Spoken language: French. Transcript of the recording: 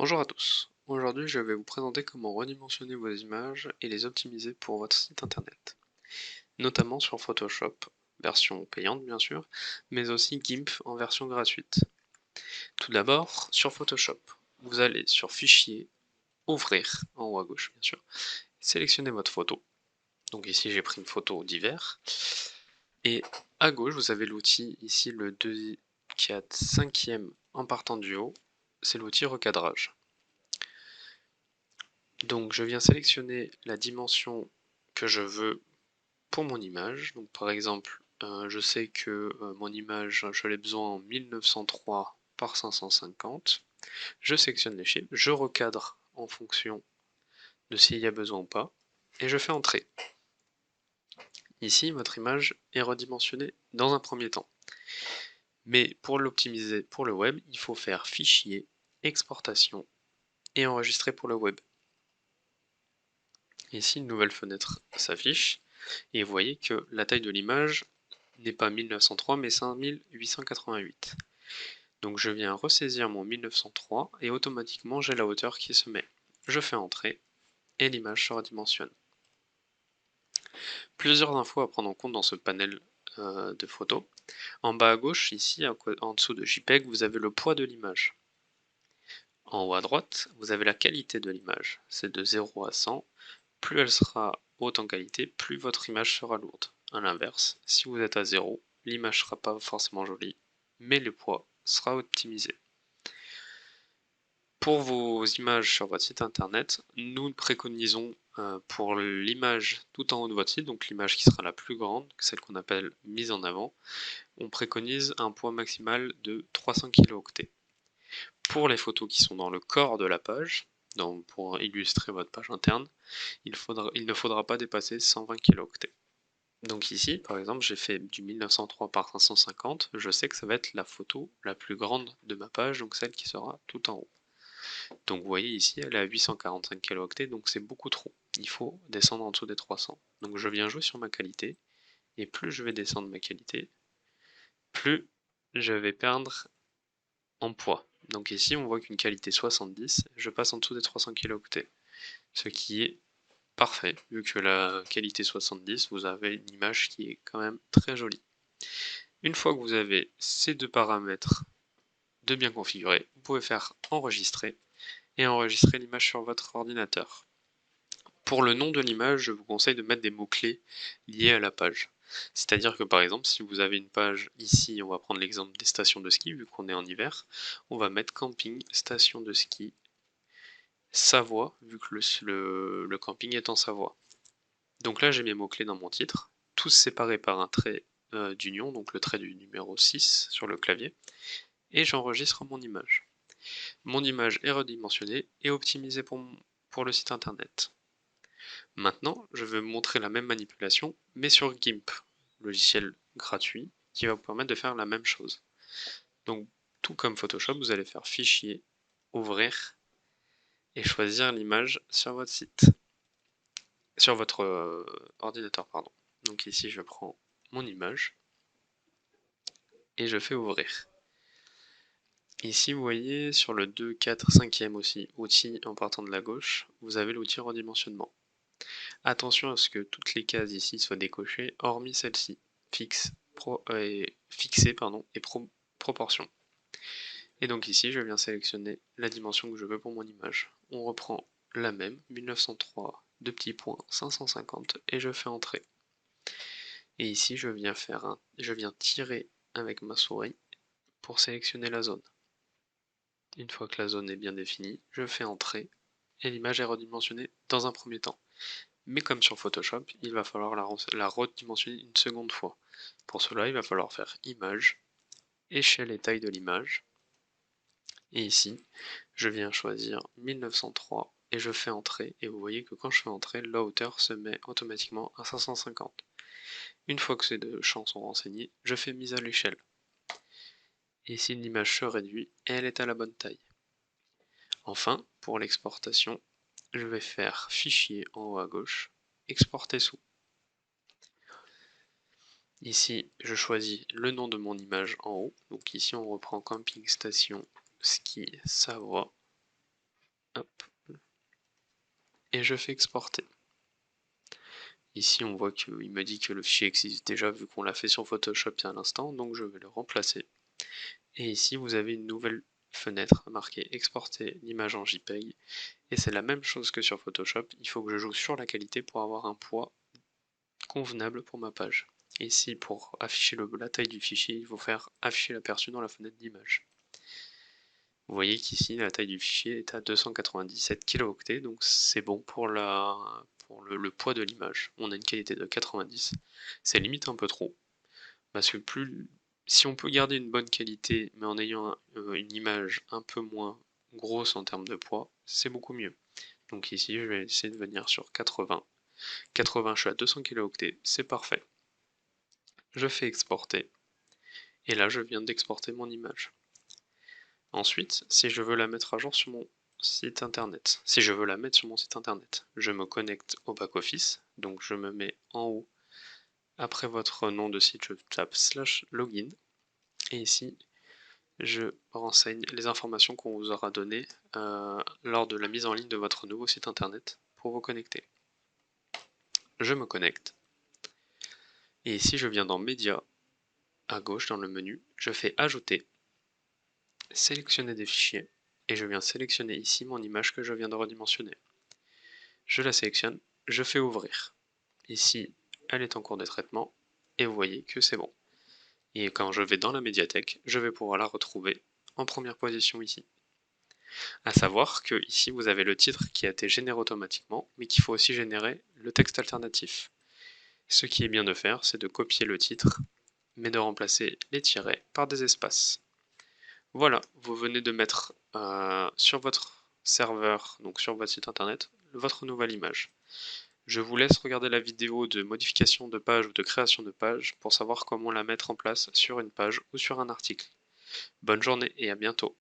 Bonjour à tous. Aujourd'hui, je vais vous présenter comment redimensionner vos images et les optimiser pour votre site internet, notamment sur Photoshop, version payante bien sûr, mais aussi GIMP en version gratuite. Tout d'abord, sur Photoshop, vous allez sur Fichier, Ouvrir, en haut à gauche bien sûr, sélectionnez votre photo. Donc ici, j'ai pris une photo d'hiver. Et à gauche, vous avez l'outil, ici le 2, 4, 5e en partant du haut, c'est l'outil recadrage. Donc je viens sélectionner la dimension que je veux pour mon image. Donc par exemple, je sais que mon image, je l'ai besoin en 1903 par 550. Je sélectionne les chiffres, je recadre en fonction de s'il y a besoin ou pas, et je fais entrer. Ici, votre image est redimensionnée dans un premier temps. Mais pour l'optimiser pour le web, il faut faire Fichier, Exportation et Enregistrer pour le web. Ici, une nouvelle fenêtre s'affiche, et vous voyez que la taille de l'image n'est pas 1903 mais 5888. Donc je viens ressaisir mon 1903 et automatiquement j'ai la hauteur qui se met. Je fais entrer et l'image se redimensionne. Plusieurs infos à prendre en compte dans ce panel de photos. En bas à gauche, ici, en dessous de JPEG, vous avez le poids de l'image. En haut à droite, vous avez la qualité de l'image. C'est de 0 à 100. Plus elle sera haute en qualité, plus votre image sera lourde. A l'inverse, si vous êtes à 0, l'image sera pas forcément jolie, mais le poids sera optimisé. Pour vos images sur votre site internet, nous préconisons pour l'image tout en haut de votre site, donc l'image qui sera la plus grande, celle qu'on appelle mise en avant, on préconise un poids maximal de 300 kilo-octets. Pour les photos qui sont dans le corps de la page, donc pour illustrer votre page interne, il ne faudra pas dépasser 120 kilo-octets. Donc ici, par exemple, j'ai fait du 1903 par 550, je sais que ça va être la photo la plus grande de ma page, donc celle qui sera tout en haut. Donc vous voyez ici, elle est à 845 kilo-octets, donc c'est beaucoup trop. Il faut descendre en dessous des 300. Donc je viens jouer sur ma qualité, et plus je vais descendre ma qualité, plus je vais perdre en poids. Donc ici, on voit qu'une qualité 70, je passe en dessous des 300 kilo-octets, ce qui est parfait, vu que la qualité 70, vous avez une image qui est quand même très jolie. Une fois que vous avez ces deux paramètres de bien configurés, vous pouvez faire enregistrer et enregistrer l'image sur votre ordinateur. Pour le nom de l'image, je vous conseille de mettre des mots-clés liés à la page. C'est-à-dire que par exemple, si vous avez une page ici, on va prendre l'exemple des stations de ski, vu qu'on est en hiver, on va mettre camping, station de ski, Savoie, vu que le camping est en Savoie. Donc là, j'ai mes mots-clés dans mon titre, tous séparés par un trait d'union, donc le trait du numéro 6 sur le clavier, et j'enregistre mon image. Mon image est redimensionnée et optimisée pour le site internet. Maintenant, je vais vous montrer la même manipulation, mais sur GIMP, logiciel gratuit, qui va vous permettre de faire la même chose. Donc, tout comme Photoshop, vous allez faire Fichier, Ouvrir, et choisir l'image sur votre site. Sur votre ordinateur, pardon. Donc ici, je prends mon image, et je fais Ouvrir. Ici, vous voyez, sur le 2, 4, 5e aussi, outil en partant de la gauche, vous avez l'outil redimensionnement. Attention à ce que toutes les cases ici soient décochées, hormis celle-ci, fixée et proportion. Et donc ici, je viens sélectionner la dimension que je veux pour mon image. On reprend la même, 1903, 2 petits points, 550, et je fais entrer. Et ici, je viens tirer avec ma souris pour sélectionner la zone. Une fois que la zone est bien définie, je fais entrer, et l'image est redimensionnée dans un premier temps. Mais comme sur Photoshop, il va falloir la redimensionner une seconde fois. Pour cela, il va falloir faire Image, Échelle et taille de l'image. Et ici, je viens choisir 1903 et je fais entrer. Et vous voyez que quand je fais entrer, la hauteur se met automatiquement à 550. Une fois que ces deux champs sont renseignés, je fais mise à l'échelle. Et ici, l'image se réduit et elle est à la bonne taille. Enfin, pour l'exportation, je vais faire Fichier en haut à gauche, Exporter sous. Ici, je choisis le nom de mon image en haut. Donc ici, on reprend Camping Station Ski Savoie. Hop. Et je fais exporter. Ici, on voit qu'il me dit que le fichier existe déjà vu qu'on l'a fait sur Photoshop il y a un instant, donc je vais le remplacer. Et ici, vous avez une nouvelle fenêtre marquée exporter l'image en JPEG. Et c'est la même chose que sur Photoshop, il faut que je joue sur la qualité pour avoir un poids convenable pour ma page. Et ici, pour afficher la taille du fichier, il faut faire afficher l'aperçu dans la fenêtre d'image. Vous voyez qu'ici, la taille du fichier est à 297 kilo-octets, donc c'est bon pour le poids de l'image. On a une qualité de 90, c'est limite un peu trop, parce que si on peut garder une bonne qualité, mais en ayant une image un peu moins grosse en termes de poids, c'est beaucoup mieux. Donc ici, je vais essayer de venir sur 80. 80, je suis à 200 kilo-octets, c'est parfait. Je fais exporter, et là, je viens d'exporter mon image. Ensuite, si je veux la mettre à jour sur mon site internet, je me connecte au back-office, donc je me mets en haut, après votre nom de site, je tape /login, et ici, je renseigne les informations qu'on vous aura données lors de la mise en ligne de votre nouveau site internet pour vous connecter. Je me connecte, et ici je viens dans Médias, à gauche dans le menu, je fais Ajouter, sélectionner des fichiers, et je viens sélectionner ici mon image que je viens de redimensionner. Je la sélectionne, je fais Ouvrir. Ici, elle est en cours de traitement, et vous voyez que c'est bon. Et quand je vais dans la médiathèque, je vais pouvoir la retrouver en première position ici. À savoir que ici vous avez le titre qui a été généré automatiquement, mais qu'il faut aussi générer le texte alternatif. Ce qui est bien de faire, c'est de copier le titre, mais de remplacer les tirets par des espaces. Voilà, vous venez de mettre sur votre serveur, donc sur votre site internet, votre nouvelle image. Je vous laisse regarder la vidéo de modification de page ou de création de page pour savoir comment la mettre en place sur une page ou sur un article. Bonne journée et à bientôt.